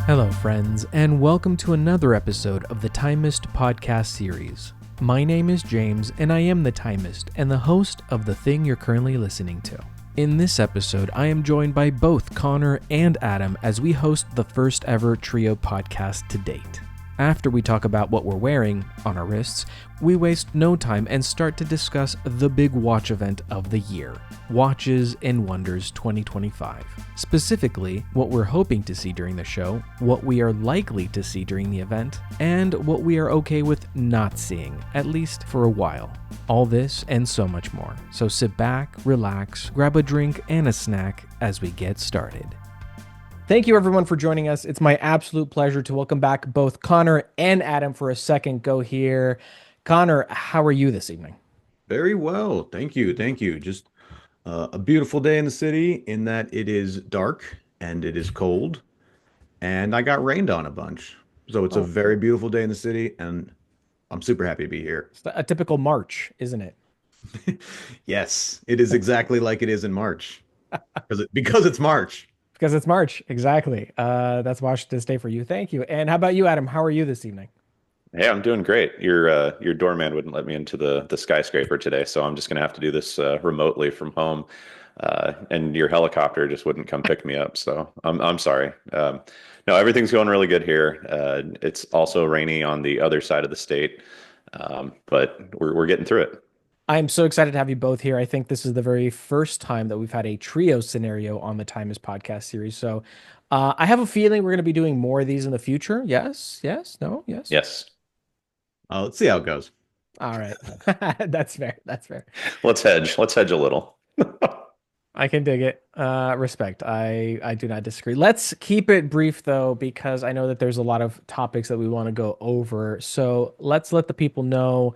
Hello, friends, and welcome to another episode of the Timist Podcast Series. My name is James, and I am the Timist and the host of the thing you're currently listening to. In this episode, I am joined by both Conor and Adam as we host the first ever trio podcast to date. After we talk about what we're wearing on our wrists, we waste no time and start to discuss the big watch event of the year, Watches and Wonders 2025. Specifically, what we're hoping to see during the show, what we are likely to see during the event, and what we are okay with not seeing, at least for a while. All this and so much more. So sit back, relax, grab a drink and a snack as we get started. Thank you, everyone, for joining us. It's my absolute pleasure to welcome back both Conor and Adam for a second go here. Conor, how are you this evening? Very well. Thank you. Thank you. Just a beautiful day in the city in that it is dark and it is cold, and I got rained on a bunch. So it's a Oh, very beautiful day in the city, and I'm super happy to be here. it's a typical March, isn't it? Yes, it is exactly like it is in March because it's March. Because it's March, exactly. That's Washington's Day for you. Thank you. And how about you, Adam? How are you this evening? Hey, I'm doing great. Your doorman wouldn't let me into the skyscraper today, so I'm just gonna have to do this remotely from home. And your helicopter just wouldn't come pick me up, so I'm sorry. No, everything's going really good here. It's also rainy on the other side of the state, but we're getting through it. I'm so excited to have you both here. I think this is the very first time that we've had a trio scenario on the Timest Podcast Series. So I have a feeling we're going to be doing more of these in the future. Yes, yes, no, yes. Yes, Let's see how it goes. All right. That's fair. That's fair. let's hedge. Let's hedge a little. I can dig it. Respect. I do not disagree. Let's keep it brief though, because I know that there's a lot of topics that we want to go over. So let's let the people know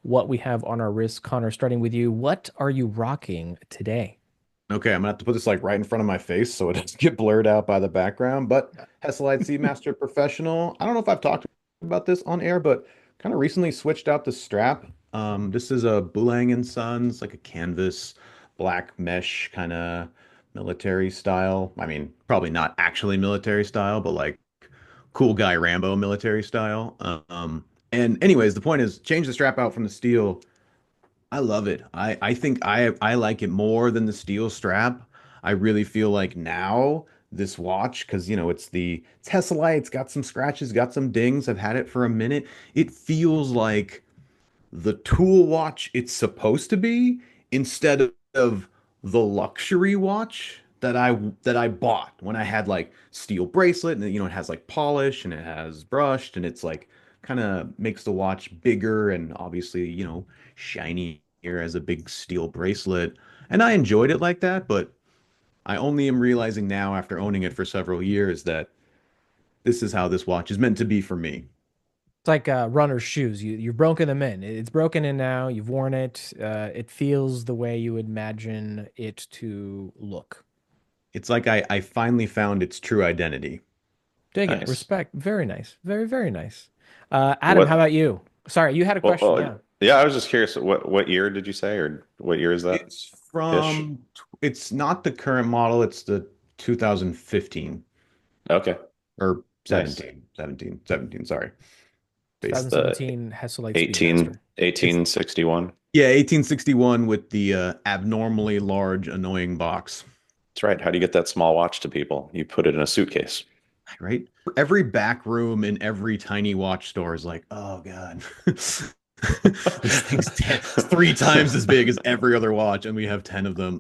what we have on our wrist. Conor, starting with you, what are you rocking today? Okay, I'm gonna have to put this like right in front of my face so it doesn't get blurred out by the background. But Hesalite Seamaster Professional. I don't know if I've talked about this on air, but kind of recently switched out the strap. This is a Boulang and Sons, like a canvas black mesh kind of military style. I mean, probably not actually military style, but like cool guy Rambo military style. And anyways, the point is change the strap out from the steel. I love it. I think I like it more than the steel strap. I really feel like now this watch, because it's Tesla, it's got some scratches, got some dings. I've had it for a minute. It feels like the tool watch it's supposed to be instead of the luxury watch that I bought when I had like steel bracelet and it has like polish and it has brushed and it's like kind of makes the watch bigger and obviously shinier as a big steel bracelet. And I enjoyed it like that, but I only am realizing now after owning it for several years that this is how this watch is meant to be for me. It's like runner's shoes. You've broken them in. It's broken in now. You've worn it. It feels the way you would imagine it to look. It's like I finally found its true identity. Dig it. Nice. Respect. Very nice. Very, very nice. Adam, how What? about you? Sorry, you had a Well, question. well, Yeah. yeah, I was just curious. What year did you say, or what year is that It's ish? it's not the current model, it's the 2015 Okay, or nice. 17, sorry. It's the 2017 Hesalite 18 Speedmaster. It's 1861. yeah, 1861 with the abnormally large annoying box, That's right. How do you get that small watch to people? You put it in a suitcase. right? Every back room in every tiny watch store is like, oh God. This thing's three times as big as every other watch, and we have 10 of them.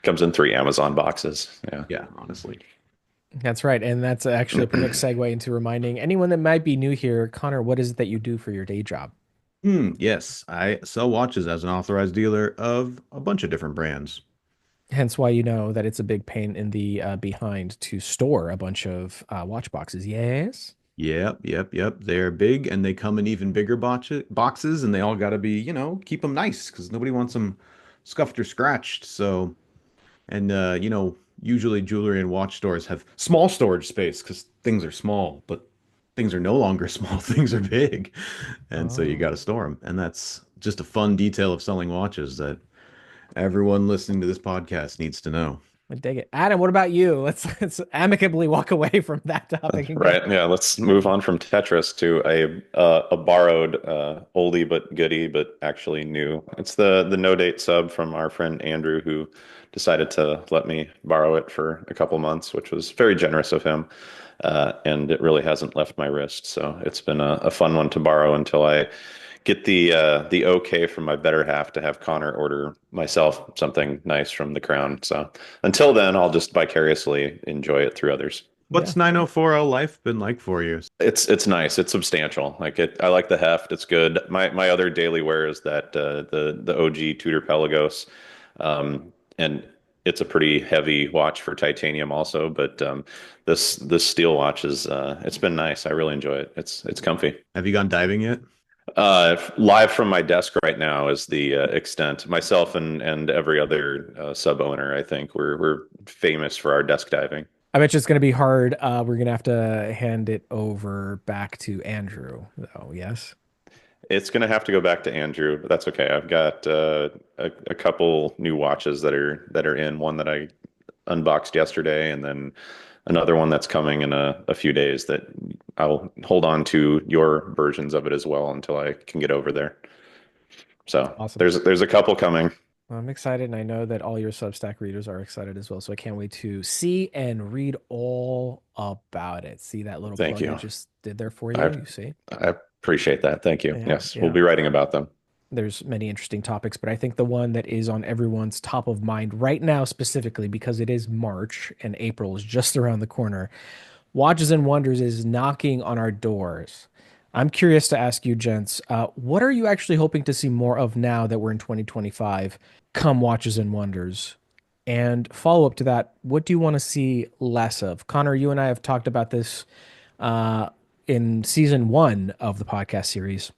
Comes in three Amazon boxes. Yeah. Yeah, honestly. That's right. And that's actually a perfect segue into reminding anyone that might be new here, Conor, what is it that you do for your day job? Yes, I sell watches as an authorized dealer of a bunch of different brands. Hence why you know that it's a big pain in the behind to store a bunch of watch boxes. Yes. Yep, yep, yep. They're big and they come in even bigger boxes, and they all got to be, keep them nice because nobody wants them scuffed or scratched. So, and usually jewelry and watch stores have small storage space because things are small, but things are no longer small. Things are big, and so you got Oh. to store them. And that's just a fun detail of selling watches that everyone listening to this podcast needs to know. I dig it. Adam, what about you? Let's amicably walk away from that topic and go. Right. Yeah. Let's move on from Tetris to a borrowed oldie but goodie, but actually new. It's the no date sub from our friend Andrew, who decided to let me borrow it for a couple months, which was very generous of him. And it really hasn't left my wrist. So it's been a fun one to borrow until I get the okay from my better half to have Connor order myself something nice from the Crown. So until then, I'll just vicariously enjoy it through others. Yeah. What's 9040 life been like for you? It's nice. It's substantial. Like it, I like the heft. It's good. My other daily wear is that the OG Tudor Pelagos, and it's a pretty heavy watch for titanium also. But this steel watch is it's been nice. I really enjoy it. It's comfy. Have you gone diving yet? Live from my desk right now is the extent. Myself and every other sub owner, I think we're famous for our desk diving. I bet you it's going to be hard. We're going to have to hand it over back to Andrew, though. Yes. It's going to have to go back to Andrew, but that's okay. I've got a couple new watches that are in one that I unboxed yesterday, and then another one that's coming in a few days that I'll hold on to your versions of it as well until I can get over there. So Awesome. there's a couple coming. Well, I'm excited, and I know that all your Substack readers are excited as well. So I can't wait to see and read all about it. See that little Thank plug I you. just did there for you. I You see? I appreciate that. Thank you. Yeah, Yes, yeah. we'll be writing about them. There's many interesting topics, but I think the one that is on everyone's top of mind right now, specifically because it is March and April is just around the corner, Watches and Wonders is knocking on our doors. I'm curious to ask you, gents, what are you actually hoping to see more of now that we're in 2025 come Watches and Wonders? And follow up to that, what do you want to see less of? Connor, you and I have talked about this uh, in season one of the podcast series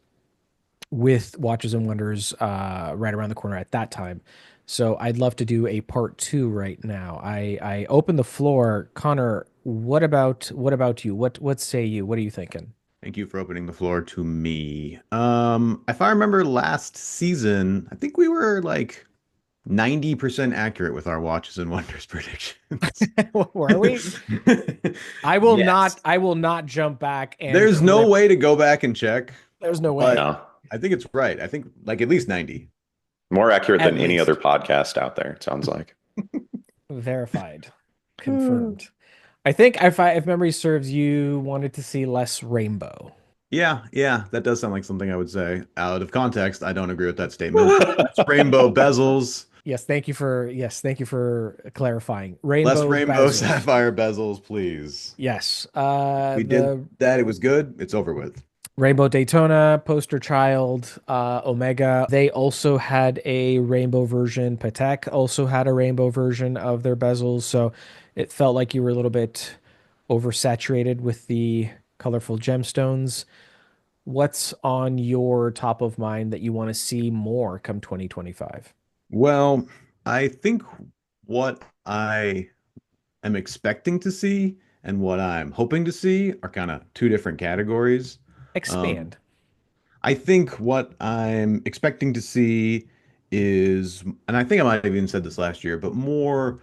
with Watches and Wonders right around the corner at that time. So I'd love to do a part two right now. I open the floor. Connor, what about you? What say you? What are you thinking? Thank you for opening the floor to me. If I remember last season, I think we were like 90% accurate with our Watches and Wonders predictions. Were we? I will Yes. not I will not jump back and There's no clip. way to go back and check, There's no way. but No, I think it's right. I think like at least 90. more accurate At than any other least. podcast out there, it sounds like. Verified. Confirmed. I think if memory serves, you wanted to see less rainbow. Yeah, that does sound like something I would say. Out of context, I don't agree with that statement. Less rainbow bezels, Yes, thank you for clarifying. less Rainbow rainbow bezels. sapphire bezels, please. Yes. We The did that. It was good. It's over with. Rainbow Daytona, Poster Child, Omega. They also had a rainbow version. Patek also had a rainbow version of their bezels. So it felt like you were a little bit oversaturated with the colorful gemstones. What's on your top of mind that you want to see more come 2025? Well, I think what I am expecting to see and what I'm hoping to see are kind of two different categories. Um, Expand. I think what I'm expecting to see is, and I think I might have even said this last year, but more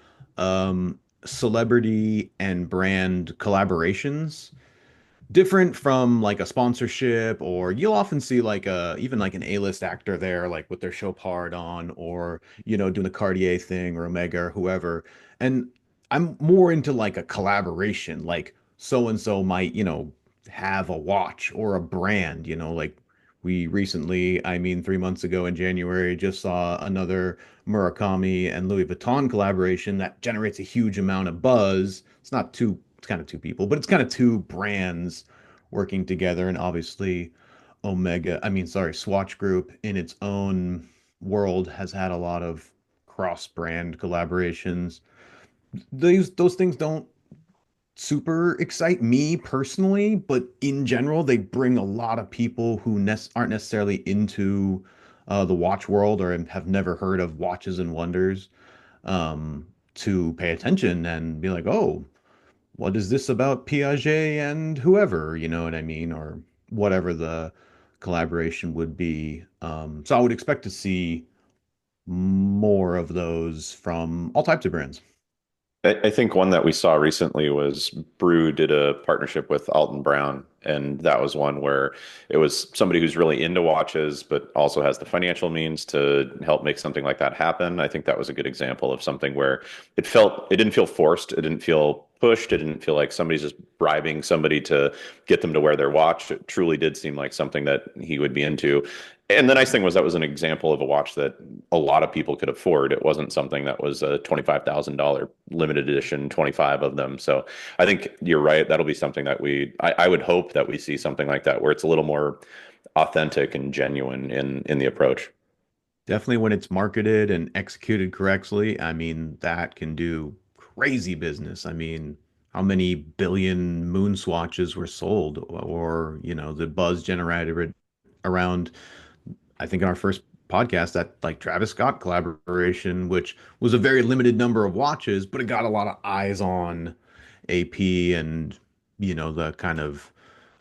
celebrity and brand collaborations different from like a sponsorship, or you'll often see like a even like an A-list actor there like with their show part on, or doing the Cartier thing or Omega or whoever. And I'm more into like a collaboration, like so and so might have a watch or a brand, like we recently, I mean 3 months ago in January, just saw another Murakami and Louis Vuitton collaboration that generates a huge amount of buzz. It's kind of two people, but it's kind of two brands working together. And obviously, Swatch Group in its own world has had a lot of cross-brand collaborations. Those things don't super excite me personally, but in general, they bring a lot of people who aren't necessarily into the watch world or have never heard of Watches and Wonders to pay attention and be like, oh, what is this about Piaget and whoever, you know what I mean? Or whatever the collaboration would be. So I would expect to see more of those from all types of brands. I think one that we saw recently was Brew did a partnership with Alton Brown, and that was one where it was somebody who's really into watches, but also has the financial means to help make something like that happen. I think that was a good example of something where it didn't feel forced, it didn't feel pushed, it didn't feel like somebody's just bribing somebody to get them to wear their watch. It truly did seem like something that he would be into. And the nice thing was that was an example of a watch that a lot of people could afford. It wasn't something that was a $25,000 limited edition, 25 of them. So I think you're right. That'll be something that I would hope that we see something like that where it's a little more authentic and genuine in the approach. Definitely when it's marketed and executed correctly, I mean, that can do crazy business. I mean, how many billion moon swatches were sold or, the buzz generated around, I think in our first podcast, that like Travis Scott collaboration, which was a very limited number of watches, but it got a lot of eyes on AP and, the kind of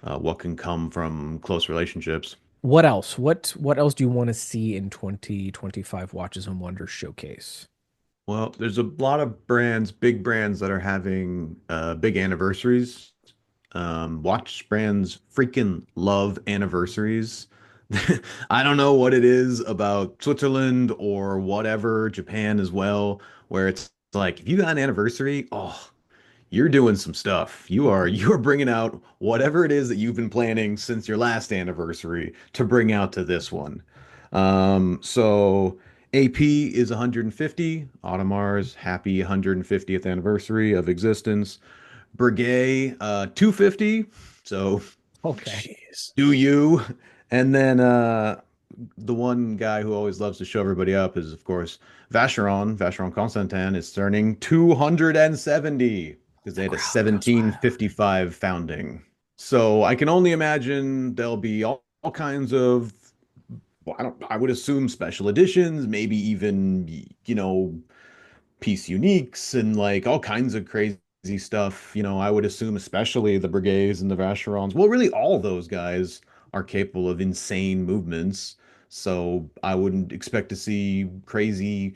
what can come from close relationships. What else? What else do you want to see in 2025 Watches and Wonders showcase? Well, there's a lot of brands, big brands that are having big anniversaries. Watch brands freaking love anniversaries. I don't know what it is about Switzerland or whatever, Japan as well, where it's like if you got an anniversary, oh, you're doing some stuff. You are bringing out whatever it is that you've been planning since your last anniversary to bring out to this one. So AP is 150. Audemars, happy 150th anniversary of existence. Breguet, 250. So Okay. jeez, do you? And then the one guy who always loves to show everybody up is, of course, Vacheron. Vacheron Constantin is turning 270 because The they had a crowd goes wild. 1755 founding. So I can only imagine there'll be all kinds of, well, I would assume special editions, maybe even, piece uniques and like all kinds of crazy stuff. I would assume especially the Brigades and the Vacherons. Well, really all those guys are capable of insane movements. So I wouldn't expect to see crazy,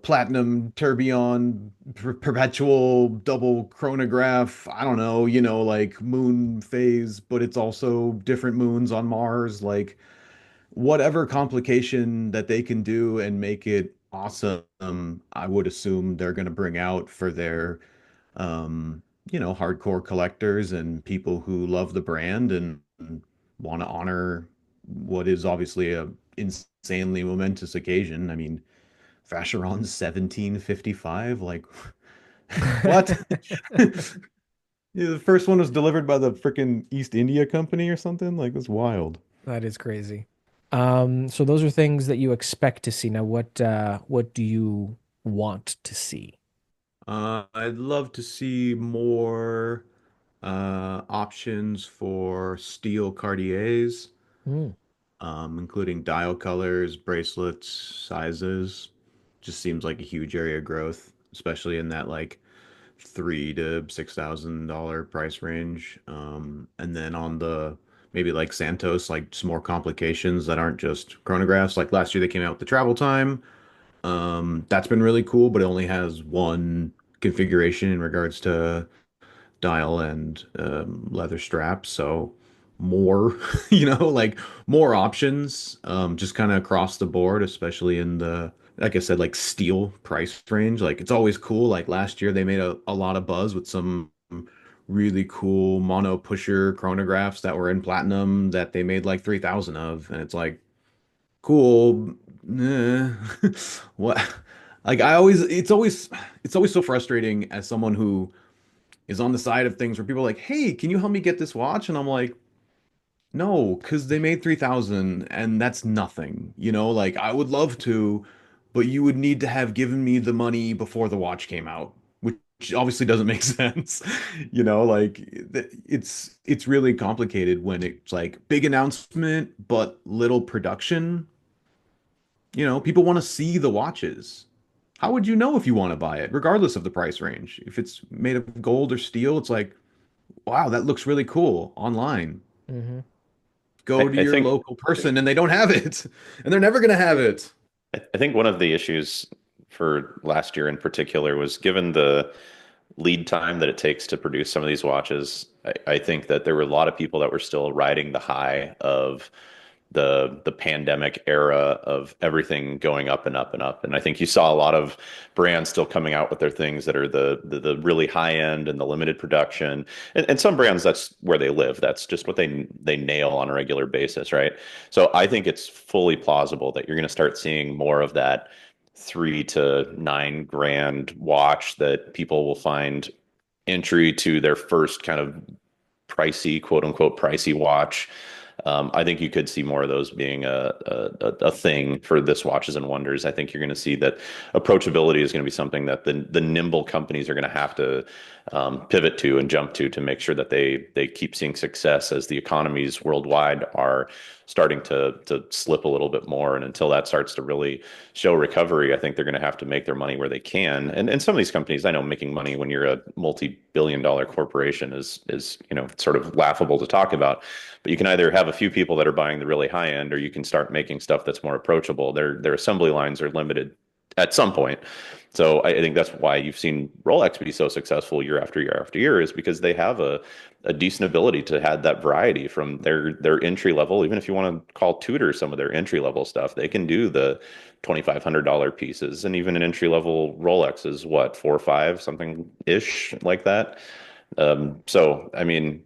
platinum tourbillon, perpetual double chronograph. I don't know, like moon phase, but it's also different moons on Mars. Like whatever complication that they can do and make it awesome, I would assume they're going to bring out for their, hardcore collectors and people who love the brand and want to honor what is obviously a insanely momentous occasion. I mean, Vacheron's 1755, like what? Yeah, the first one was delivered by the freaking East India Company or something. Like that's wild. That is crazy. So those are things that you expect to see. Now, what do you want to see? I'd love to see more options for steel Cartiers, Hmm. including dial colors, bracelets, sizes. Just seems like a huge area of growth, especially in that like $3,000 to $6,000 price range. And then on the maybe like Santos, like some more complications that aren't just chronographs. Like last year they came out with the travel time. That's been really cool, but it only has one configuration in regards to dial and leather straps. So more, like more options, just kind of across the board, especially in the, like I said, like steel price range. Like it's always cool. Like last year they made a lot of buzz with some really cool mono pusher chronographs that were in platinum that they made like 3,000 of. And it's like, cool. eh, what? Like it's always so frustrating as someone who is on the side of things where people are like, "Hey, can you help me get this watch?" And I'm like, "No, because they made 3,000 and that's nothing." Like I would love to, but you would need to have given me the money before the watch came out, which obviously doesn't make sense. Like it's really complicated when it's like big announcement but little production. People want to see the watches. How would you know if you want to buy it, regardless of the price range? If it's made of gold or steel, it's like, wow, that looks really cool online. Hmm. Go to I your think local person and they don't have it, and they're never going to have it. I think one of the issues for last year in particular was given the lead time that it takes to produce some of these watches. I think that there were a lot of people that were still riding the high of the pandemic era of everything going up and up and up. And I think you saw a lot of brands still coming out with their things that are the really high end and the limited production. And some brands, that's where they live. That's just what they nail on a regular basis, right? So I think it's fully plausible that you're going to start seeing more of that 3 to 9 grand watch that people will find entry to their first kind of pricey, quote unquote, pricey watch. I think you could see more of those being a thing for this Watches and Wonders. I think you're going to see that approachability is going to be something that the nimble companies are going to have to pivot to and jump to make sure that they keep seeing success as the economies worldwide are starting to slip a little bit more. And until that starts to really show recovery, I think they're going to have to make their money where they can. And some of these companies, I know making money when you're a multi-billion-dollar corporation is sort of laughable to talk about. But you can either have a few people that are buying the really high end, or you can start making stuff that's more approachable. Their assembly lines are limited at some point. So I think that's why you've seen Rolex be so successful year after year after year, is because they have a decent ability to have that variety from their entry level. Even if you want to call Tudor some of their entry level stuff, they can do the $2,500 pieces, and even an entry level Rolex is what, 4 or 5, something ish like that. So I mean,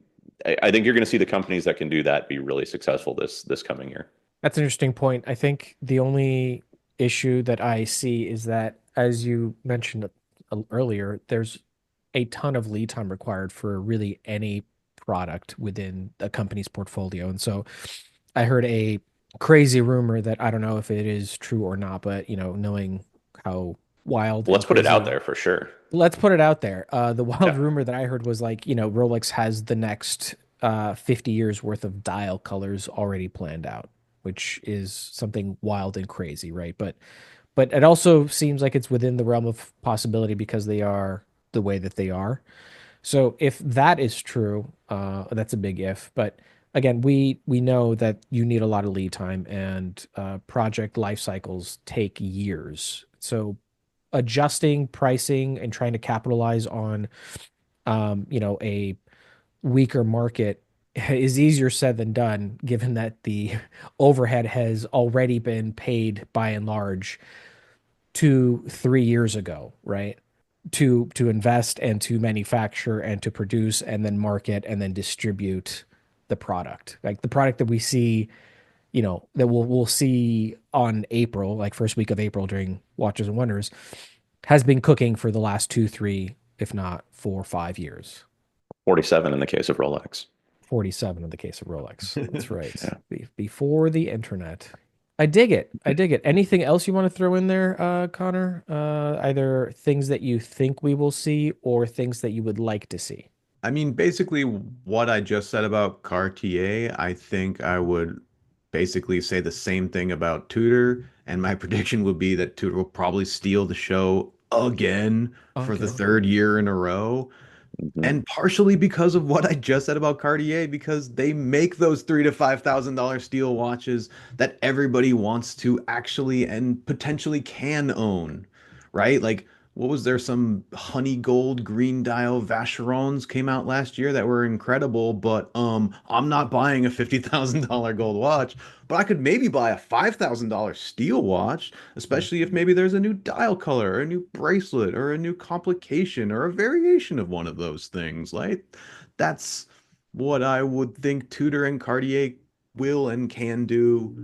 I think you're going to see the companies that can do that be really successful this coming year. That's an interesting point. I think the only issue that I see is that, as you mentioned earlier, there's a ton of lead time required for really any product within a company's portfolio. And so I heard a crazy rumor that I don't know if it is true or not, but knowing how wild Well, and let's put it out crazy. there for sure. Let's put it out there. The wild Yeah. rumor that I heard was like, Rolex has the next 50 years worth of dial colors already planned out, which is something wild and crazy, right? But it also seems like it's within the realm of possibility because they are the way that they are. So if that is true, that's a big if. But again, we know that you need a lot of lead time, and project life cycles take years. So adjusting pricing and trying to capitalize on a weaker market is easier said than done, given that the overhead has already been paid by and large 2 3 years ago, right? To invest and to manufacture and to produce and then market and then distribute the product. Like the product that we see, that we'll see on April, like first week of April during Watches and Wonders, has been cooking for the last 2 3, if not 4 5 years. 47 in the case of Rolex. 47 in the case of Rolex. That's right. Yeah. Before the internet. I dig it. I dig it. Anything else you want to throw in there, Connor? Either things that you think we will see or things that you would like to see. I mean, basically, what I just said about Cartier, I think I would basically say the same thing about Tudor. And my prediction would be that Tudor will probably steal the show again for the Okay. third year in a row. Mhm. And partially because of what I just said about Cartier, because they make those $3,000 to $5,000 steel watches that everybody wants to actually and potentially can own, right? Like, what was there? Some honey gold green dial Vacherons came out last year that were incredible, but I'm not buying a $50,000 gold watch, but I could maybe buy a $5,000 steel watch, especially if maybe there's a new dial color, or a new bracelet, or a new complication, or a variation of one of those things. Like, that's what I would think Tudor and Cartier will and can do,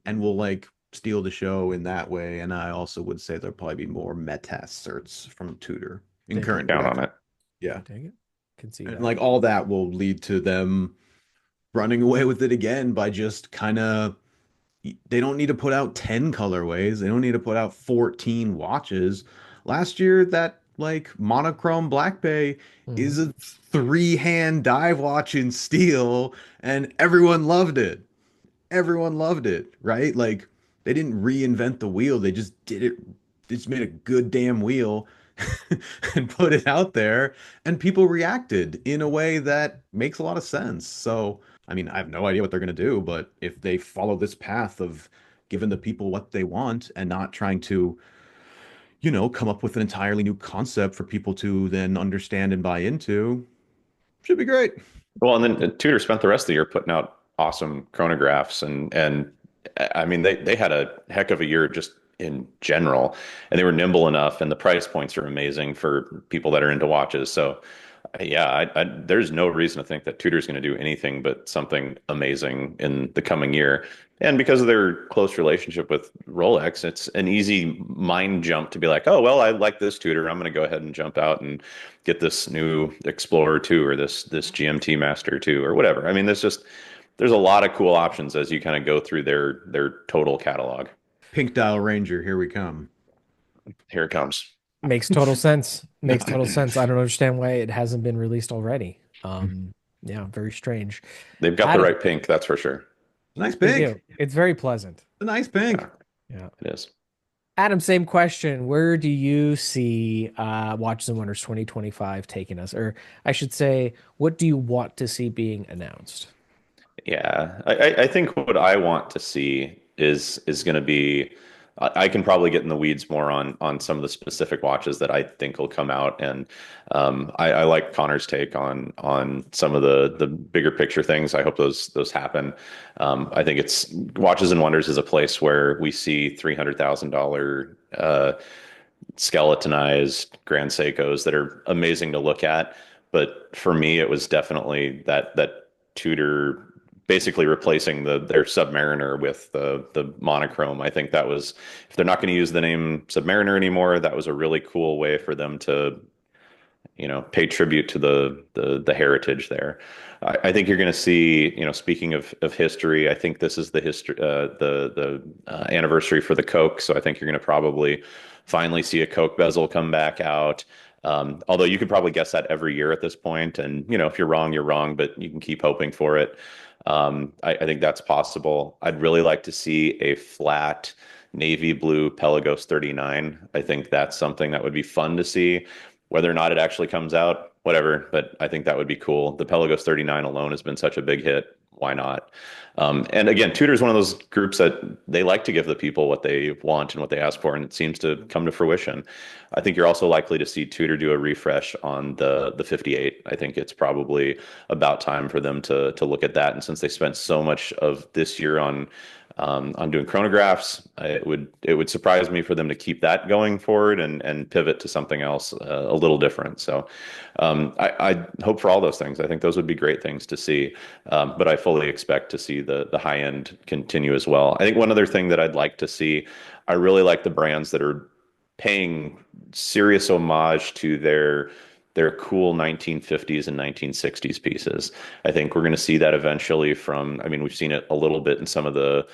and will like steal the show in that way. And I also would say there'll probably be more Metas certs from Tudor in Dig it. current Count on production. it. Yeah. Dig it. Can see And that. like all that will lead to them running away with it again by just kind of, they don't need to put out 10 colorways. They don't need to put out 14 watches. Last year, that like monochrome Black Bay Mhm. is a three-hand dive watch in steel, and everyone loved it. Everyone loved it, right? Like they didn't reinvent the wheel. They just did it. They just made a good damn wheel and put it out there, and people reacted in a way that makes a lot of sense. So, I mean, I have no idea what they're going to do, but if they follow this path of giving the people what they want and not trying to, come up with an entirely new concept for people to then understand and buy into. Should be great. Well, and then Tudor spent the rest of the year putting out awesome chronographs, and I mean they had a heck of a year just in general, and they were nimble enough, and the price points are amazing for people that are into watches. So yeah, there's no reason to think that Tudor's going to do anything but something amazing in the coming year. And because of their close relationship with Rolex, it's an easy mind jump to be like, oh, well, I like this Tudor. I'm going to go ahead and jump out and get this new Explorer 2 or this GMT Master 2 or whatever. I mean, there's a lot of cool options as you kind of go through their total catalog. Pink Dial Ranger, here we come. Here it comes. Makes total sense. Makes total sense. I don't understand why it hasn't been released already. Yeah, very strange. They've got the right pink, that's for sure. Nice pink. It's very pleasant. A nice pink. Yeah, it is. Adam, same question. Where do you see Watches and Wonders 2025 taking us? Or I should say, what do you want to see being announced? Yeah, I think what I want to see is going to be. I can probably get in the weeds more on some of the specific watches that I think will come out, and I like Conor's take on some of the bigger picture things. I hope those happen. I think it's Watches and Wonders is a place where we see $300,000 skeletonized Grand Seikos that are amazing to look at. But for me, it was definitely that Tudor basically replacing their Submariner with the monochrome. I think that was, if they're not going to use the name Submariner anymore, that was a really cool way for them to, pay tribute to the heritage there. I think you're going to see, speaking of history, I think this is the history, the anniversary for the Coke. So I think you're going to probably finally see a Coke bezel come back out. Although you could probably guess that every year at this point, and if you're wrong, you're wrong, but you can keep hoping for it. I think that's possible. I'd really like to see a flat navy blue Pelagos 39. I think that's something that would be fun to see. Whether or not it actually comes out, whatever, but I think that would be cool. The Pelagos 39 alone has been such a big hit. Why not? And again, Tudor is one of those groups that they like to give the people what they want and what they ask for, and it seems to come to fruition. I think you're also likely to see Tudor do a refresh on the 58. I think it's probably about time for them to look at that. And since they spent so much of this year on doing chronographs, it would surprise me for them to keep that going forward and pivot to something else a little different. So I hope for all those things. I think those would be great things to see, but I fully expect to see the high end continue as well. I think one other thing that I'd like to see, I really like the brands that are paying serious homage to their cool 1950s and 1960s pieces. I think we're going to see that eventually I mean, we've seen it a little bit in some of the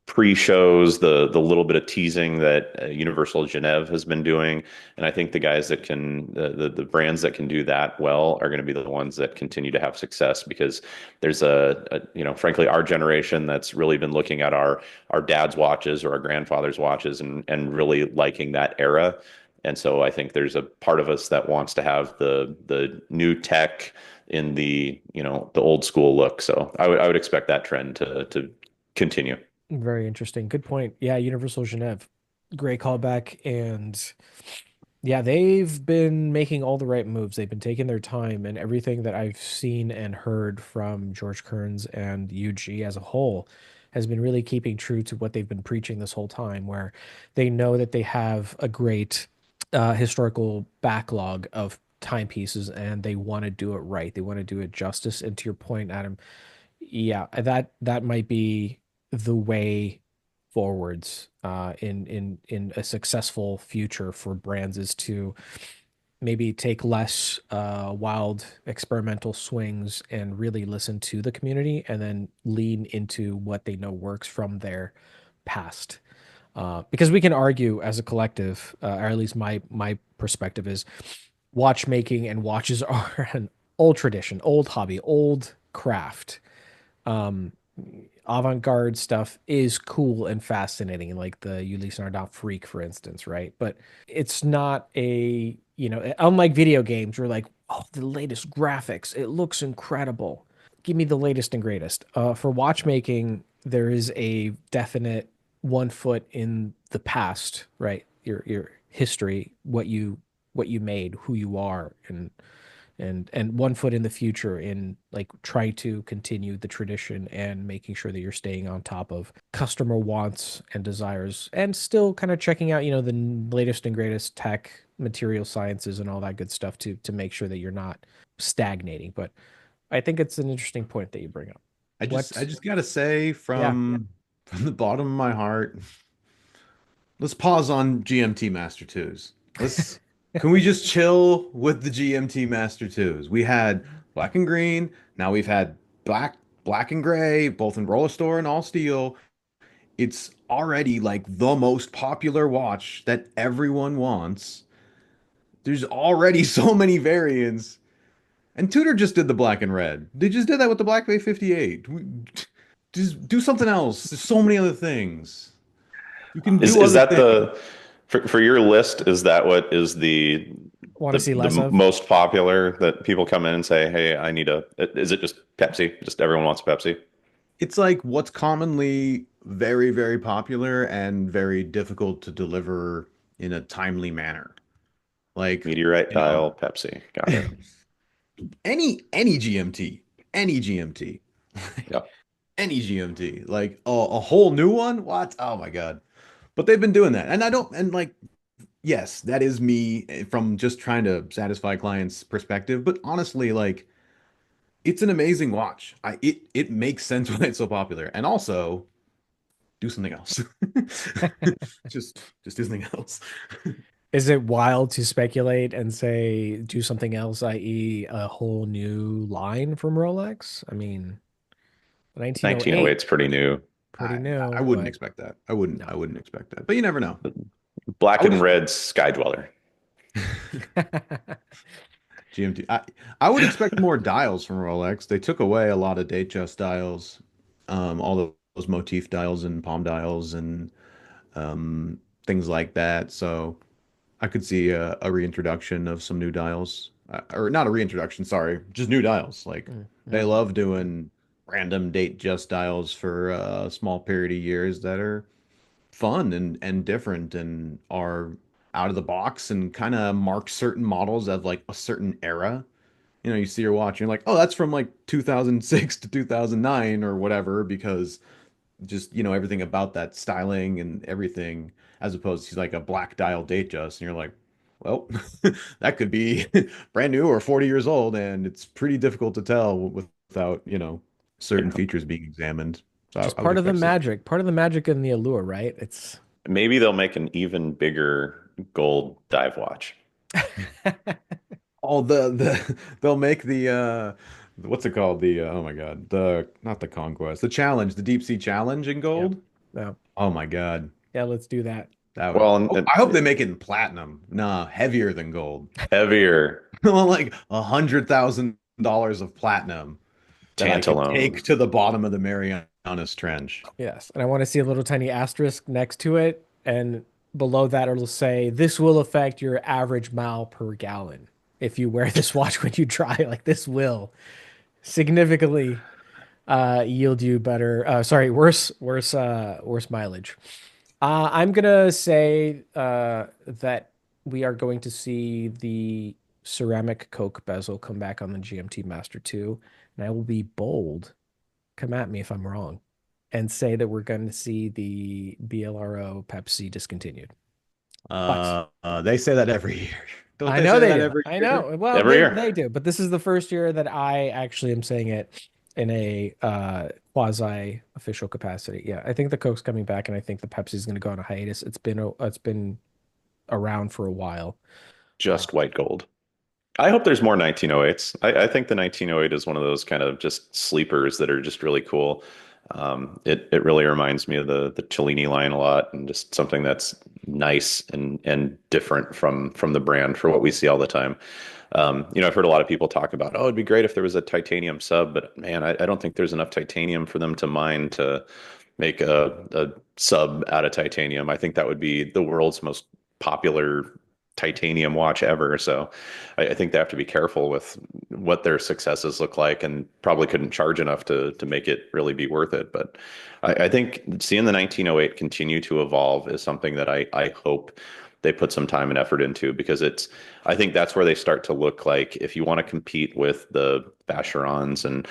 pre-shows, the little bit of teasing that Universal Genève has been doing. And I think the guys that the brands that can do that well are going to be the ones that continue to have success, because there's frankly, our generation that's really been looking at our dad's watches or our grandfather's watches and really liking that era. And so I think there's a part of us that wants to have the new tech in the old school look. So I would expect that trend to continue. Very interesting. Good point. Yeah, Universal Genève. Great callback. And yeah, they've been making all the right moves. They've been taking their time, and everything that I've seen and heard from George Kearns and UG as a whole has been really keeping true to what they've been preaching this whole time, where they know that they have a great historical backlog of timepieces and they want to do it right. They want to do it justice. And to your point, Adam, yeah, that might be the way forwards in a successful future for brands, is to maybe take less wild experimental swings and really listen to the community, and then lean into what they know works from their past. Because we can argue as a collective, or at least my perspective is, watchmaking and watches are an old tradition, old hobby, old craft. Avant-garde stuff is cool and fascinating, like the Ulysse Nardin Freak, for instance, right? But it's not unlike video games, where like, oh, the latest graphics, it looks incredible. Give me the latest and greatest. For watchmaking, there is a definite one foot in the past, right? Your history, what you made, who you are, and one foot in the future in like trying to continue the tradition and making sure that you're staying on top of customer wants and desires and still kind of checking out, the latest and greatest tech, material sciences and all that good stuff to make sure that you're not stagnating. But I think it's an interesting point that you bring up. I What? just gotta say Yeah. from the bottom of my heart, let's pause on GMT Master 2s. Let's can we just chill with the GMT Master 2s? We had black and green, now we've had black and gray, both in roller store and all steel. It's already like the most popular watch that everyone wants. There's already so many variants. And Tudor just did the black and red. They just did that with the Black Bay 58. Just do something else. There's so many other things. You can do Is other that things. the for your list? Is that what is Want to see less the of? most popular that people come in and say, "Hey, I need a"? Is it just Pepsi? Just everyone wants Pepsi? It's like what's commonly very, very popular and very difficult to deliver in a timely manner. Like, Meteorite you know, dial Pepsi. Got it. any GMT, any GMT, Yep. any GMT, like a whole new one. What? Oh my God. But they've been doing that. And I don't, and like, yes, that is me from just trying to satisfy clients' perspective. But honestly, like, it's an amazing watch. It makes sense why it's so popular. And also, do something else. Just do something else. Is it wild to speculate and say do something else, i.e., a whole new line from Rolex? I mean, 1908 1908, is pretty new. pretty I new, wouldn't but expect that. no. I wouldn't expect that. But you never know. I Black would and red Sky Dweller. GMT. I would expect more dials from Rolex. They took away a lot of Datejust dials, all those motif dials and palm dials and things like that. So I could see a reintroduction of some new dials, or not a reintroduction, sorry, just new dials. Like they Yeah. love doing random Datejust dials for a small period of years that are fun and different and are out of the box and kind of mark certain models of like a certain era. You see your watch and you're like, oh, that's from like 2006 to 2009 or whatever, because just, everything about that styling and everything, as opposed to like a black dial date just, and you're like, well, that could be brand new or 40 years old, and it's pretty difficult to tell without, certain Yeah. features being examined. So Just I would expect some. part of the magic and the allure, right? It's Maybe they'll make an even bigger gold dive watch. Oh, they'll make what's it called? Oh my God, the not the Conquest, the challenge, the deep sea challenge in Yep. gold. No. Oh my God, Yeah, let's do that. that would. Well, Oh, I hope they make it in platinum. Nah, heavier than gold. heavier Well, like $100,000 of platinum that I could take tantalum. to the bottom of the Marianas Trench. Yes. And I want to see a little tiny asterisk next to it. And below that, it'll say, this will affect your average mile per gallon. If you wear this watch when you drive, like this will significantly yield you better, worse mileage. I'm gonna say that we are going to see the ceramic Coke bezel come back on the GMT Master 2, and I will be bold, come at me if I'm wrong, and say that we're going to see the BLRO Pepsi discontinued. But They say that every year. Don't I they know say they that do. every I year? know. Well, Every they year. do, but this is the first year that I actually am saying it in a quasi official capacity. Yeah, I think the Coke's coming back, and I think the Pepsi's going to go on a hiatus. It's been around for a while. Just white gold. I hope there's more 1908s. I think the 1908 is one of those kind of just sleepers that are just really cool. It really reminds me of the Cellini line a lot, and just something that's nice and different from the brand for what we see all the time. I've heard a lot of people talk about, oh, it'd be great if there was a titanium sub, but man, I don't think there's enough titanium for them to mine to make a sub out of titanium. I think that would be the world's most popular titanium watch ever. So I think they have to be careful with what their successes look like, and probably couldn't charge enough to make it really be worth it. But I think seeing the 1908 continue to evolve is something that I hope they put some time and effort into, because I think that's where they start to look like, if you want to compete with the Vacherons and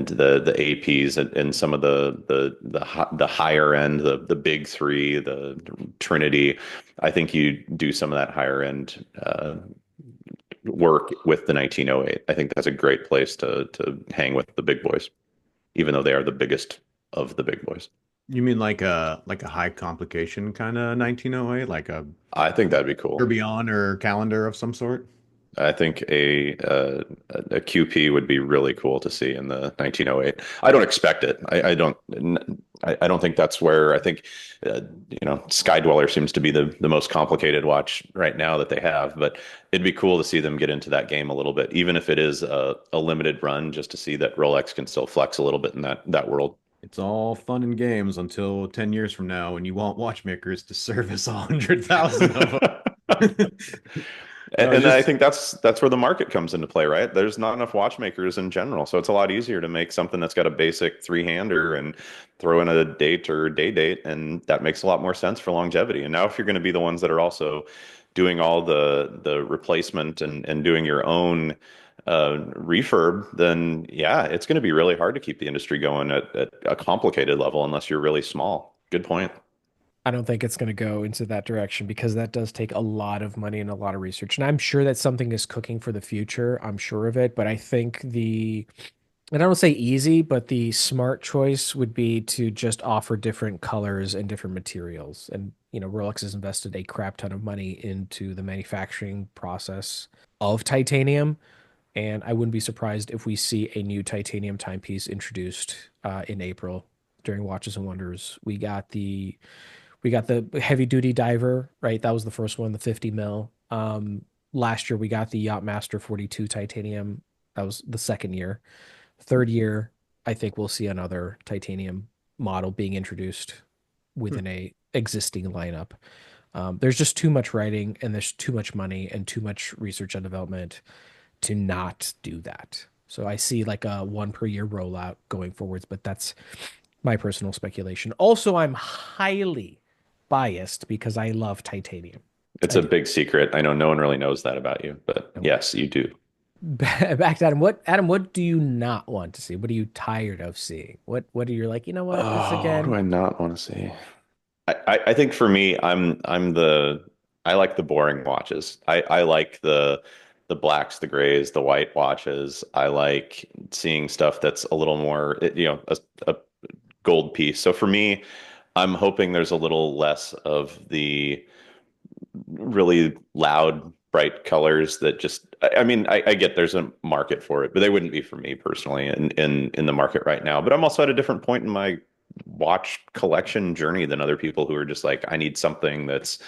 the APs and some of the higher end, the big three, the Trinity. I think you do some of that higher end work with the 1908. I think that's a great place to hang with the big boys, even though they are the biggest of the big boys. You mean like a high complication kind of 1908, like a I think that'd be cool. tourbillon or calendar of some sort? I think a QP would be really cool to see in the 1908. I don't expect it. I don't think that's where. I think Sky Dweller seems to be the most complicated watch right now that they have. But it'd be cool to see them get into that game a little bit, even if it is a limited run, just to see that Rolex can still flex a little bit in that world. It's all fun and games until 10 years from now when you want watchmakers to service 100,000 of them. And I think that's where the market comes into play, right? There's not enough watchmakers in general, so it's a lot easier to make something that's got a basic three-hander and throw in a date or day date, and that makes a lot more sense for longevity. And now, if you're going to be the ones that are also doing all the replacement and doing your own refurb, then yeah, it's going to be really hard to keep the industry going at a complicated level unless you're really small. Good point. I don't think it's going to go into that direction because that does take a lot of money and a lot of research. And I'm sure that something is cooking for the future. I'm sure of it. But I think and I don't say easy, but the smart choice would be to just offer different colors and different materials. And, Rolex has invested a crap ton of money into the manufacturing process of titanium. And I wouldn't be surprised if we see a new titanium timepiece introduced in April during Watches and Wonders. We got the heavy duty diver, right? That was the first one, the 50 mil. Last year we got the Yachtmaster 42 titanium. That was the second year. Third year, I think we'll see another titanium model being introduced within a existing lineup. There's just too much writing and there's too much money and too much research and development to not do that. So I see like a one per year rollout going forwards, but that's my personal speculation. Also, I'm highly biased because I love titanium. It's a big secret. I know no one really knows that about you, but yes, you do. Back to Adam. What do you not want to see? What are you tired of seeing? What are you like, you know what? This again. What do I not want to see? I think for me, I like the boring watches. I like the blacks, the grays, the white watches. I like seeing stuff that's a little more, a gold piece. So for me, I'm hoping there's a little less of the really loud, bright colors that just, I mean, I get there's a market for it, but they wouldn't be for me personally in the market right now. But I'm also at a different point in my watch collection journey than other people who are just like, I need something that's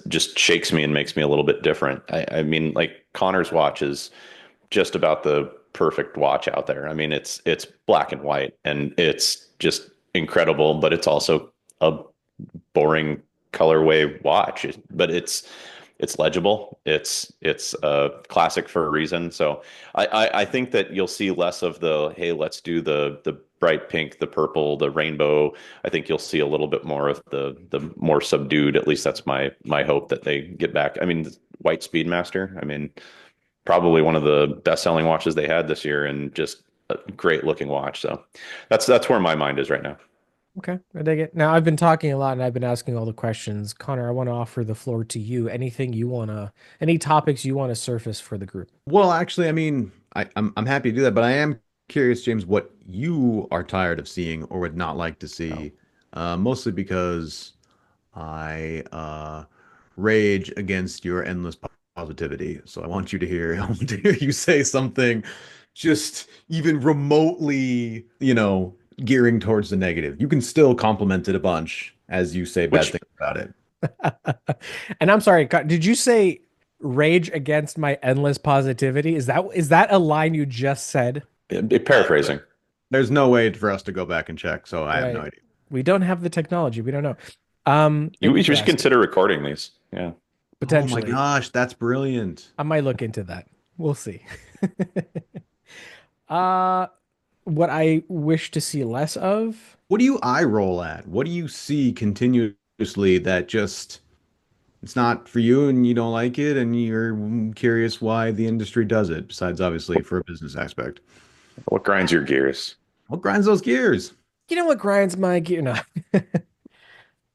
just shakes me and makes me a little bit different. I mean, like Conor's watch is just about the perfect watch out there. I mean, it's black and white and it's just incredible, but it's also a boring colorway watch. But it's legible. It's a classic for a reason. So I think that you'll see less of the, hey, let's do the bright pink, the purple, the rainbow. I think you'll see a little bit more of the more subdued. At least that's my hope that they get back. I mean, White Speedmaster. I mean, probably one of the best-selling watches they had this year, and just a great looking watch. So that's where my mind is right now. Okay, I dig it. Now I've been talking a lot and I've been asking all the questions. Conor, I want to offer the floor to you. Any topics you want to surface for the group? Well, actually, I mean, I'm happy to do that, but I am curious, James, what you are tired of seeing or would not like to see. Mostly because I rage against your endless positivity. So I want to hear you say something just even remotely, gearing towards the negative. You can still compliment it a bunch as you say bad things about it. And I'm sorry, did you say rage against my endless positivity? Is that a line you just said? Paraphrasing. There's no way for us to go back and check, so I have no idea. We don't have the technology. We don't know. You should consider recording these. Yeah. Oh my Potentially. gosh, that's brilliant. I might look into that. We'll see. Uh, what I wish to see less of. What do you eye roll at? What do you see continuously that just it's not for you and you don't like it and you're curious why the industry does it, besides obviously for a business aspect? What grinds your gears? What grinds those gears? You know what grinds my gear? No.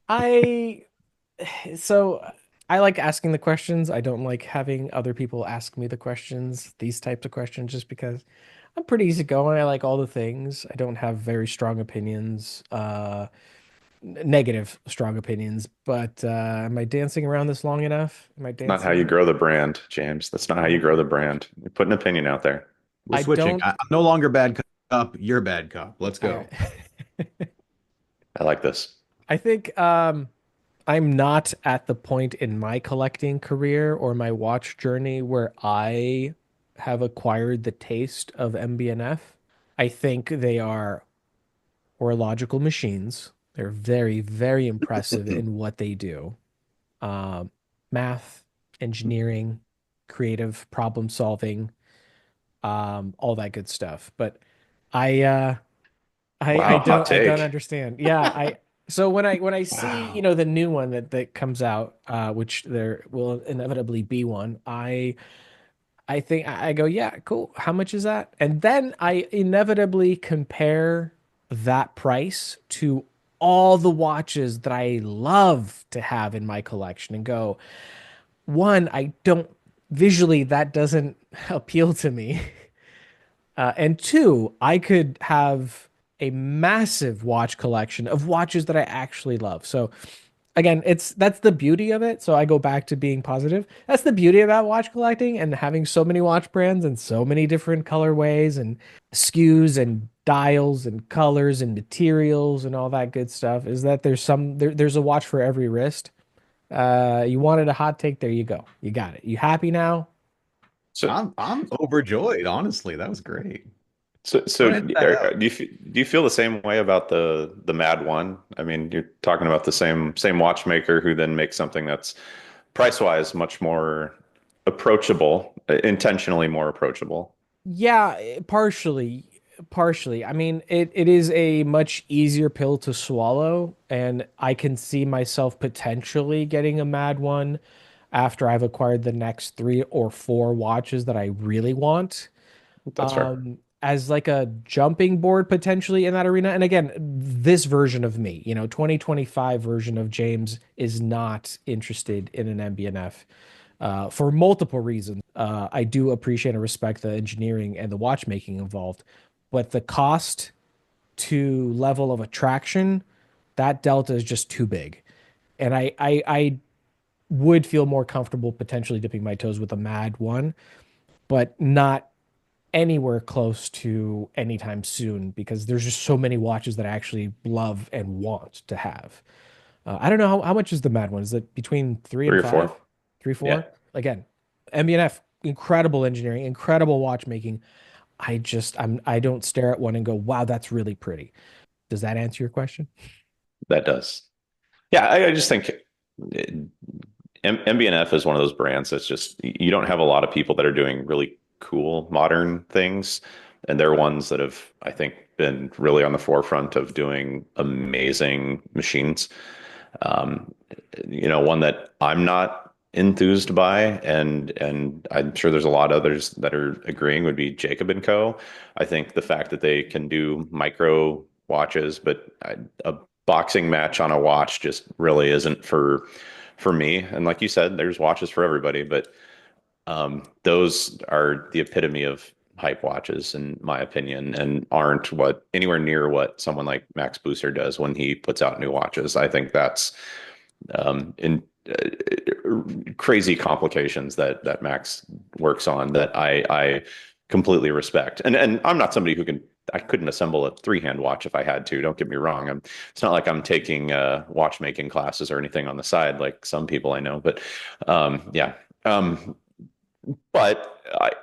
I so I like asking the questions. I don't like having other people ask me the questions, these types of questions, just because I'm pretty easygoing. I like all the things. I don't have very strong opinions, negative strong opinions. But am I dancing around this long enough? Am I Not how dancing you around? grow the brand, James. That's not how you No, grow the brand. You put an opinion out there. We're I switching. don't. I'm no longer bad cop. You're bad cop. Let's All go. right. I like this. I think I'm not at the point in my collecting career or my watch journey where I have acquired the taste of MBNF. I think they are horological machines. They're very, very impressive in what they do. Um, Math, engineering, creative problem solving, all that good stuff. But I uh I Wow, hot don't take. understand. Yeah, I so when I see, you Wow. know, the new one that comes out, which there will inevitably be one, I think I go, yeah, cool. How much is that? And then I inevitably compare that price to all the watches that I love to have in my collection and go, one, I don't visually that doesn't appeal to me. And two, I could have a massive watch collection of watches that I actually love. So again, it's that's the beauty of it. So I go back to being positive. That's the beauty about watch collecting and having so many watch brands and so many different colorways and SKUs and dials and colors and materials and all that good stuff is that there's a watch for every wrist. You wanted a hot take, there you go. You got it. You happy now? So, I'm overjoyed, honestly. That was great. so Don't edit that out. do you feel the same way about the Mad One? I mean, you're talking about the same watchmaker who then makes something that's price wise much more approachable, intentionally more approachable. Yeah, partially. I mean, it is a much easier pill to swallow, and I can see myself potentially getting a mad one after I've acquired the next three or four watches that I really want. That's fair. As like a jumping board potentially in that arena. And again, this version of me, 2025 version of James is not interested in an MBNF for multiple reasons. I do appreciate and respect the engineering and the watchmaking involved, but the cost to level of attraction, that delta is just too big. And I would feel more comfortable potentially dipping my toes with a Mad one, but not anywhere close to anytime soon because there's just so many watches that I actually love and want to have. I don't know how much is the Mad one? Is it between three Three and or five? four. Three, Yeah, four? Again, MBNF, incredible engineering, incredible watchmaking. I don't stare at one and go, wow, that's really pretty. Does that answer your question? that does. Yeah, I just think MBNF is one of those brands that's just you don't have a lot of people that are doing really cool modern things, and they're ones that have, I think, been really on the forefront of doing amazing machines. Um, one that I'm not enthused by, and I'm sure there's a lot of others that are agreeing would be Jacob and Co. I think the fact that they can do micro watches, but a boxing match on a watch just really isn't for me. And like you said, there's watches for everybody, but those are the epitome of hype watches, in my opinion, and aren't what anywhere near what someone like Max Booster does when he puts out new watches. I think that's in crazy complications that Max works on that I completely respect. And I'm not somebody who can. I couldn't assemble a three-hand watch if I had to. Don't get me wrong. It's not like I'm taking watchmaking classes or anything on the side like some people I know. But yeah. But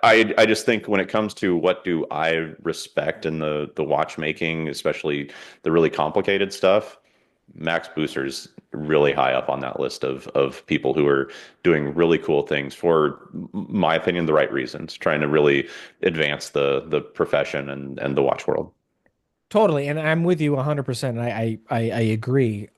I just think when it comes to what do I respect in the watchmaking, especially the really complicated stuff, Max Booster's really high up on that list of people who are doing really cool things for my opinion, the right reasons, trying to really advance the profession and the watch world. Totally, and I'm with you 100%. I agree.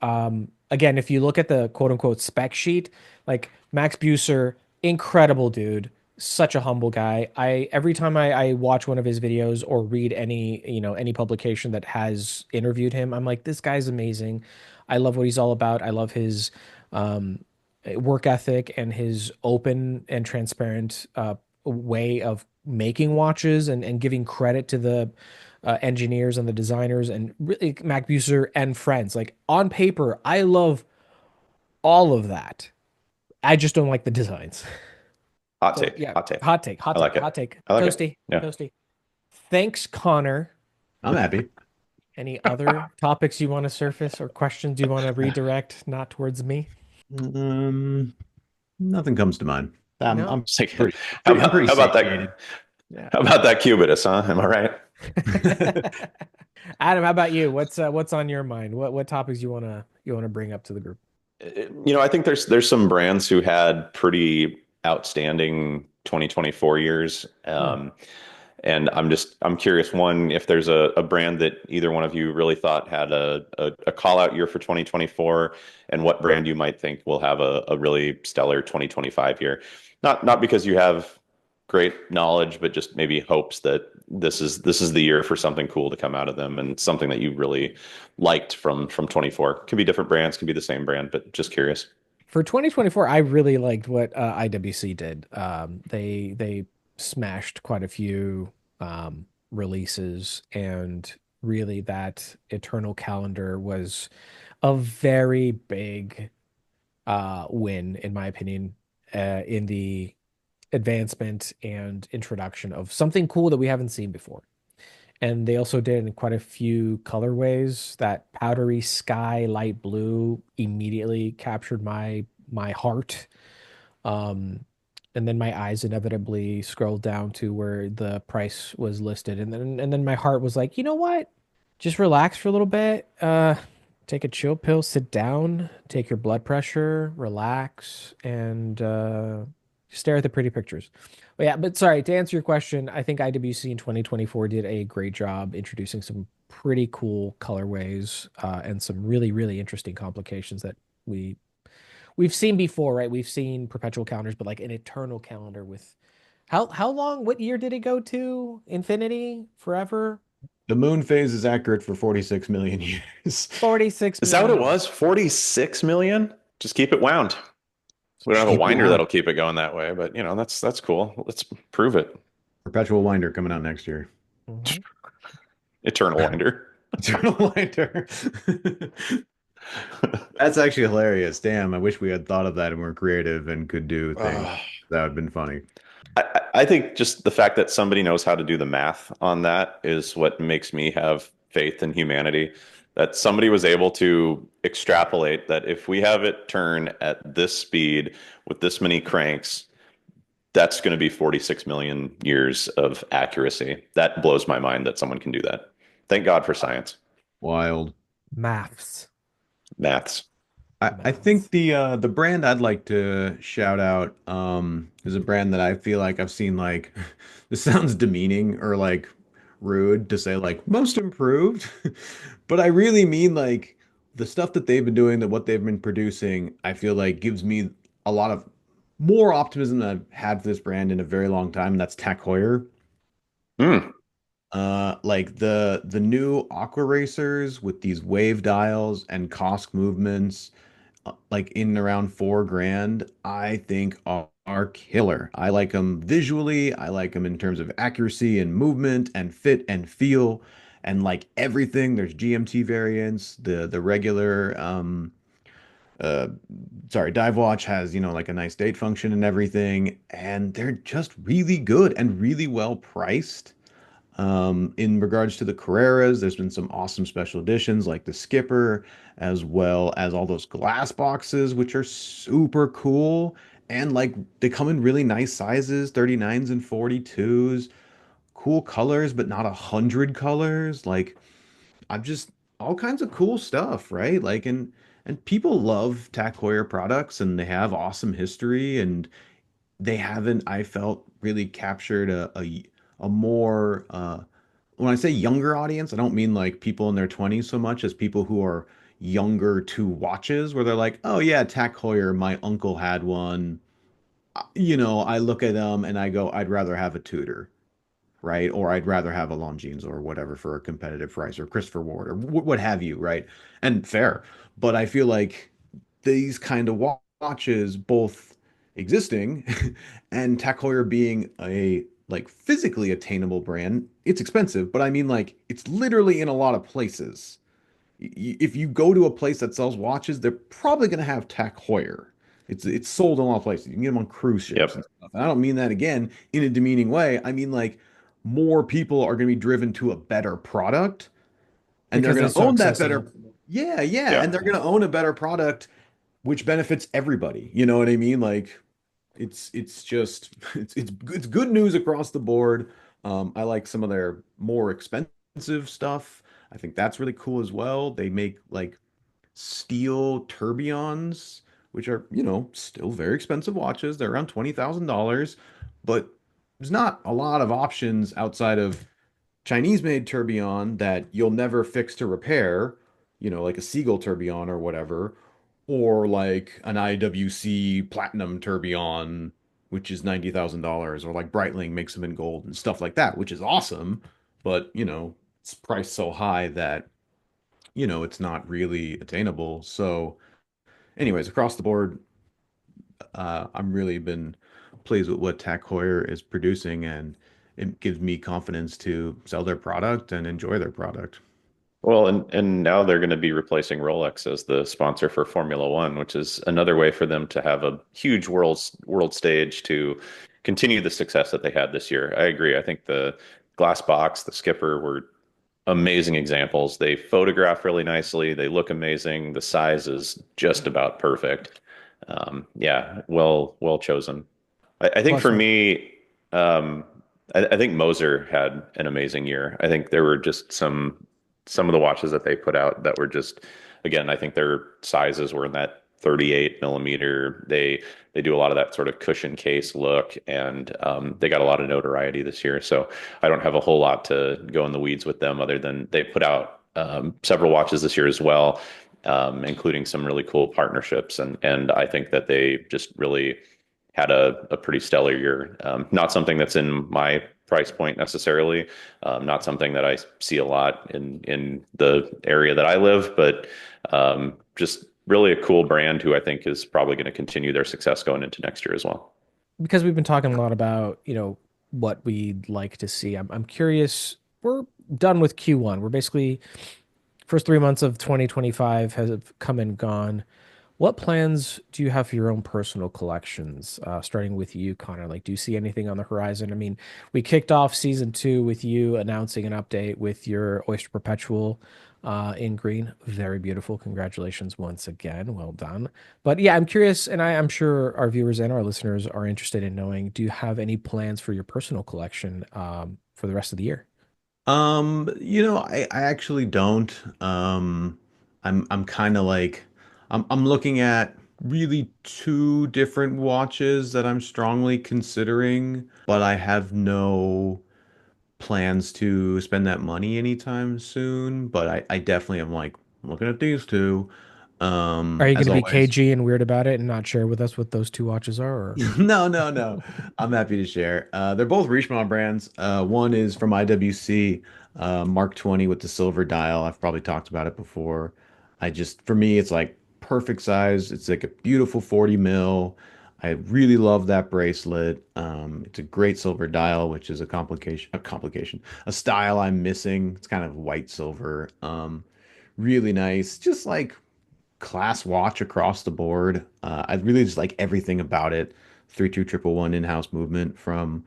Again, if you look at the quote unquote spec sheet, like Max Buser, incredible dude, such a humble guy. I every time I watch one of his videos or read any publication that has interviewed him, I'm like, this guy's amazing. I love what he's all about. I love his um, work ethic and his open and transparent way of making watches and giving credit to the engineers and the designers and really Mac Buser and friends. Like on paper, I love all of that. I just don't like the designs. Hot So take, yeah, hot take. hot take, hot I like take, it. hot take. I like it. Toasty, Yeah. toasty. Thanks, Connor. I'm happy. Any other topics you want to surface or questions you want to redirect, not towards me? Um, Nothing comes to mind. No? I'm It's like, pretty, how I'm about pretty how about satiated. that? Yeah. How about that cubitus, huh? Am I right? Adam, how about you? What's on your mind? What topics you wanna bring up to the group? I think there's some brands who had pretty outstanding 2024 years. Hmm. And I'm curious, one, if there's a brand that either one of you really thought had a call out year for 2024, and what brand you might think will have a really stellar 2025 year. Not because you have great knowledge, but just maybe hopes that this is the year for something cool to come out of them and something that you really liked from 24. Could be different brands, could be the same brand, but just curious. For 2024, I really liked what IWC did. They smashed quite a few releases, and really that Eternal calendar was a very big win, in my opinion, in the advancement and introduction of something cool that we haven't seen before. And they also did in quite a few colorways. That powdery sky light blue immediately captured my heart. Um, and then my eyes inevitably scrolled down to where the price was listed, and then my heart was like, you know what? Just relax for a little bit. Take a chill pill, sit down, take your blood pressure, relax, and stare at the pretty pictures. But yeah, but sorry, to answer your question, I think IWC in 2024 did a great job introducing some pretty cool colorways and some really, really interesting complications that we've seen before, right? We've seen perpetual calendars, but like an eternal calendar with how long? What year did it go to? Infinity? Forever? The moon phase is accurate for 46 million years. 46 Is that what it million. was? 46 million? Just keep it wound. We don't have a Keep it winder wound. that'll keep it going that way, but that's cool. Let's prove it. Perpetual winder coming out next year. Mhm. Eternal winder. Eternal winder. That's actually hilarious. Damn, I wish we had thought of that and were creative and could do things. That would have been funny. I think just the fact that somebody knows how to do the math on that is what makes me have faith in humanity. That somebody was able to extrapolate that if we have it turn at this speed with this many cranks, that's going to be 46 million years of accuracy. That blows my mind that someone can do that. Thank God for science. Wild. Maths. Maths. I think the brand I'd like to shout out is a brand that I feel like I've seen like this sounds demeaning or like rude to say like most improved, but I really mean like the stuff that they've been doing, that what they've been producing, I feel like gives me a lot of more optimism than I've had for this brand in a very long time, and that's Tech Heuer. Mm. Like the new Aqua Racers with these wave dials and Kosk movements, like in and around 4 grand, I think are killer. I like them visually. I like them in terms of accuracy and movement and fit and feel and like everything. There's GMT variants. The regular uh dive watch has, like a nice date function and everything, and they're just really good and really well priced. In regards to the Carreras, there's been some awesome special editions like the Skipper, as well as all those glass boxes, which are super cool. And like they come in really nice sizes, 39s and 42s, cool colors, but not 100 colors. Like I'm just all kinds of cool stuff, right? Like, and people love Tag Heuer products, and they have awesome history, and they haven't, I felt, really captured a more when I say younger audience, I don't mean like people in their 20s so much as people who are younger to watches, where they're like, oh yeah, Tag Heuer, my uncle had one. You know, I look at them and I go, I'd rather have a Tudor, right? Or I'd rather have a Longines or whatever for a competitive price, or Christopher Ward, or what have you, right? And fair. But I feel like these kind of watches, both existing and Tag Heuer being a like physically attainable brand, it's expensive, but I mean like it's literally in a lot of places. If you go to a place that sells watches, they're probably going to have Tag Heuer. It's sold in a lot of places. You can get them on cruise ships and Yep. stuff. And I don't mean that again in a demeaning way. I mean like more people are going to be driven to a better product, and they're because going it's to so own that accessible. better. Yeah, yeah, Yeah. and they're going to own a better product, which benefits everybody. You know what I mean? Like it's just it's good news across the board. I like some of their more expensive stuff. I think that's really cool as well. They make like steel tourbillons, which are, you know, still very expensive watches. They're around $20,000, but there's not a lot of options outside of Chinese-made tourbillon that you'll never fix to repair, you know, like a Seagull tourbillon or whatever, or like an IWC platinum tourbillon, which is $90,000, or like Breitling makes them in gold and stuff like that, which is awesome, but you know, it's priced so high that you know it's not really attainable. So, anyways, across the board, I'm really been pleased with what Tag Heuer is producing, and it gives me confidence to sell their product and enjoy their product. Well, and now they're going to be replacing Rolex as the sponsor for Formula One, which is another way for them to have a huge world stage to continue the success that they had this year. I agree. I think the glass box, the skipper were amazing examples. They photograph really nicely. They look amazing. The size is just about perfect. Yeah, well chosen. I think Plus, for me, um, I think Moser had an amazing year. I think there were just some of the watches that they put out that were just, again, I think their sizes were in that 38 millimeter. They do a lot of that sort of cushion case look, and they got a lot of notoriety this year. So I don't have a whole lot to go in the weeds with them, other than they put out several watches this year as well, including some really cool partnerships, and I think that they just really had a pretty stellar year. Not something that's in my price point necessarily, not something that I see a lot in the area that I live, but just really a cool brand who I think is probably going to continue their success going into next year as well. because we've been talking a lot about, what we'd like to see. I'm curious. We're done with Q1. We're basically first 3 months of 2025 have come and gone. What plans do you have for your own personal collections? Starting with you, Connor. Like, do you see anything on the horizon? I mean, we kicked off season two with you announcing an update with your Oyster Perpetual in green. Very beautiful. Congratulations once again. Well done. But yeah, I'm curious, and I'm sure our viewers and our listeners are interested in knowing, do you have any plans for your personal collection for the rest of the year? You know, I actually don't. I'm kind of like I'm looking at really two different watches that I'm strongly considering, but I have no plans to spend that money anytime soon. But I definitely am like looking at these two. Are you going As to be always. cagey and weird about it and not share with us what those two watches are? Or? No, no, no. I'm happy to share. They're both Richemont brands. One is from IWC, Mark 20 with the silver dial. I've probably talked about it before. For me, it's like perfect size. It's like a beautiful 40 mil. I really love that bracelet. It's a great silver dial, which is a style I'm missing. It's kind of white silver. Really nice. Just like class watch across the board. I really just like everything about it. 32111 in-house movement from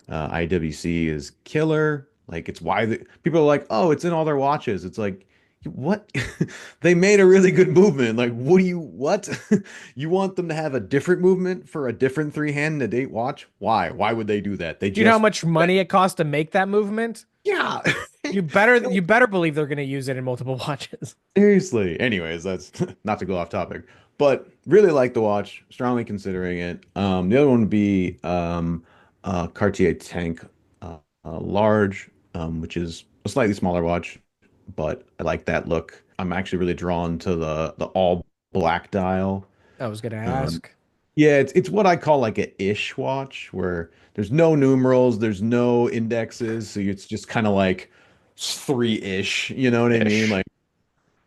IWC is killer. Like it's why people are like, oh, it's in all their watches. It's like, what? They made a really good movement. Like, what? You want them to have a different movement for a different three-hand and a date watch? Why? Why would they do that? They Do you know how just, much money it costs to make that movement? yeah, you better believe they're going to use it in multiple watches. Seriously. Anyways, that's not to go off topic, but really like the watch. Strongly considering it. The other one would be Cartier Tank Large, which is a slightly smaller watch, but I like that look. I'm actually really drawn to the all black dial. I was going to Um, ask. yeah, it's what I call like a ish watch, where there's no numerals, there's no indexes, so it's just kind of like three ish. You know what I mean? Ish. Like.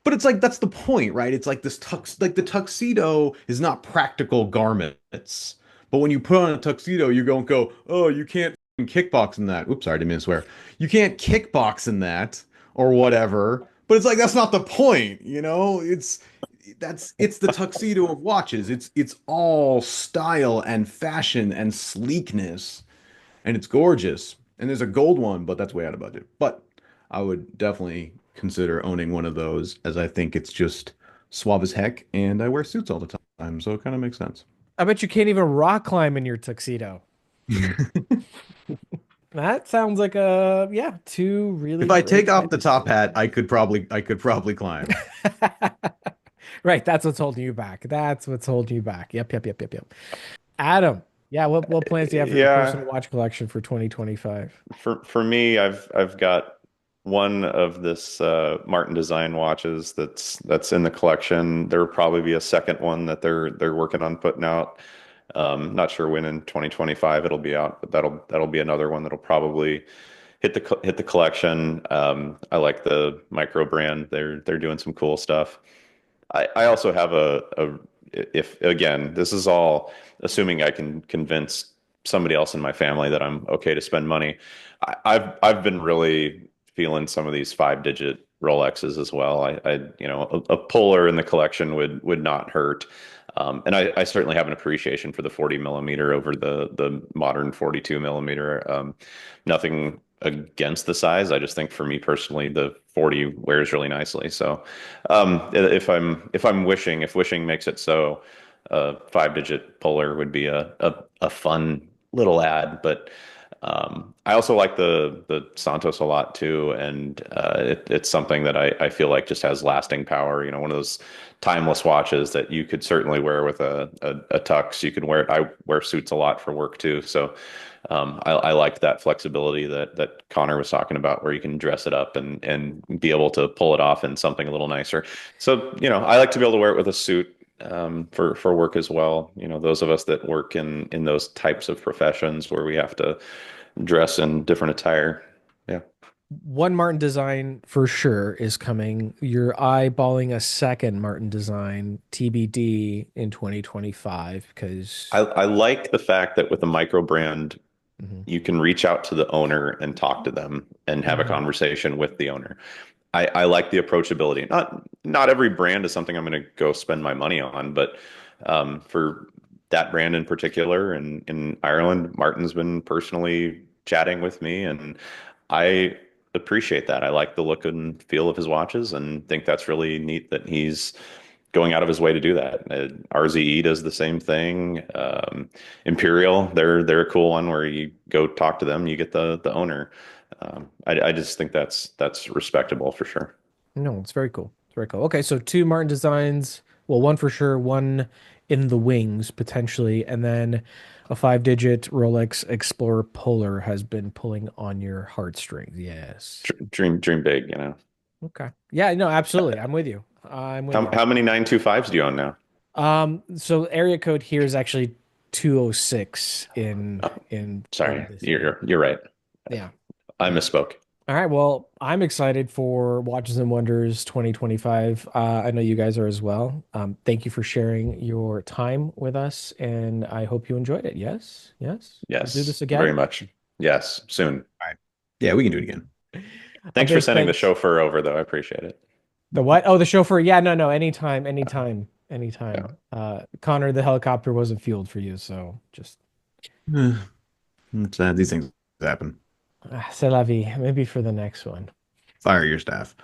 But it's like that's the point, right? It's like like the tuxedo is not practical garments. But when you put on a tuxedo, you don't go, oh, you can't kickbox in that. Oops, sorry, I didn't mean to swear. You can't kickbox in that or whatever. But it's like that's not the point, you know? It's the tuxedo of watches. It's all style and fashion and sleekness, and it's gorgeous. And there's a gold one, but that's way out of budget. But I would definitely consider owning one of those, as I think it's just suave as heck, and I wear suits all the time, so it kind of makes sense. I bet you can't even rock climb in your tuxedo. That sounds like two really If I great take off the items. top hat, I could probably climb. Right, that's what's holding you back. That's what's holding you back. Yep. Adam, yeah, what plans do you have for your Yeah, personal watch collection for 2025? for me, I've got one of this Martin Design watches that's in the collection. There will probably be a second one that they're working on putting out. Not sure when in 2025 it'll be out, but that'll be another one that'll probably hit the collection. I like the micro brand. They're doing some cool stuff. I also have a if again, this is all assuming I can convince somebody else in my family that I'm okay to spend money. I've been really feeling some of these 5-digit Rolexes as well. A puller in the collection would not hurt. And I certainly have an appreciation for the 40 millimeter over the modern 42 millimeter. Nothing against the size. I just think for me personally, the 40 wears really nicely. So if wishing makes it so, a 5-digit puller would be a fun little ad. But I also like the Santos a lot too, and it's something that I feel like just has lasting power. You know, one of those timeless watches that you could certainly wear with a tux. You can wear it. I wear suits a lot for work too, so I like that flexibility that Connor was talking about, where you can dress it up and be able to pull it off in something a little nicer. So, I like to be able to wear it with a suit for work as well. Those of us that work in those types of professions where we have to dress in different attire. Yeah. One Martin design for sure is coming. You're eyeballing a second Martin design TBD in 2025 I, because I like the fact that with a micro brand, Mhm. you can reach out to the owner and talk to them and have a Mhm. conversation with the owner. I like the approachability. Not every brand is something I'm going to go spend my money on, but for that brand in particular, in Ireland, Martin's been personally chatting with me, and I appreciate that. I like the look and feel of his watches, and think that's really neat that he's going out of his way to do that. RZE does the same thing. Imperial, they're a cool one where you go talk to them, you get the owner. I just think that's respectable for sure. No, it's very cool. It's very cool. Okay, so two Martin designs. Well, one for sure, one in the wings potentially, and then a 5-digit Rolex Explorer Polar has been pulling on your heartstrings. Yes. Dream big. Okay. Yeah, no, absolutely. I'm with you. I'm with you. How many 925s do you own now? So area code here is actually 206 in Oh, in sorry, this area. you're right. Yeah. I misspoke. All right. Well, I'm excited for Watches and Wonders 2025. I know you guys are as well. Thank you for sharing your time with us, and I hope you enjoyed it. Yes. Yes. We'll do Yes, this very again. much. Yes, soon. All right. Yeah, we can do it again. A Thanks for big sending the thanks. chauffeur over, though. I appreciate it. The what? Oh, the chauffeur. Yeah, no. Anytime, Yeah. anytime. Connor, the helicopter wasn't fueled for you, so just These things happen. c'est la vie. Maybe for the next one. Fire your staff.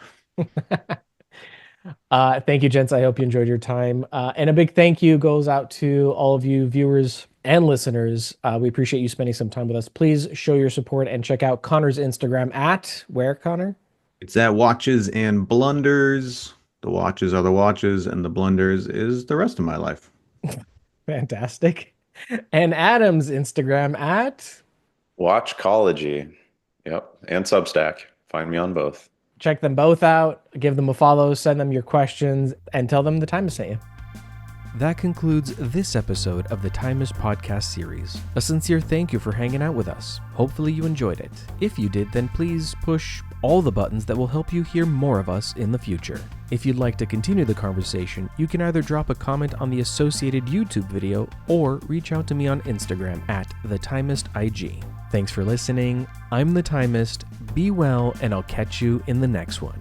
Thank you, gents. I hope you enjoyed your time. And a big thank you goes out to all of you viewers and listeners. We appreciate you spending some time with us. Please show your support and check out Connor's Instagram at where, Connor? It's at Watches and Blunders. The watches are the watches, and the blunders is the rest of my life. Fantastic. And Adam's Instagram at Watchcology. Yep. And Substack. Find me on both. check them both out, give them a follow, send them your questions, and tell them the Timist sent you. That concludes this episode of the Timist Podcast Series. A sincere thank you for hanging out with us. Hopefully you enjoyed it. If you did, then please push all the buttons that will help you hear more of us in the future. If you'd like to continue the conversation, you can either drop a comment on the associated YouTube video or reach out to me on Instagram at TheTimistIG. Thanks for listening. I'm The Timist. Be well, and I'll catch you in the next one.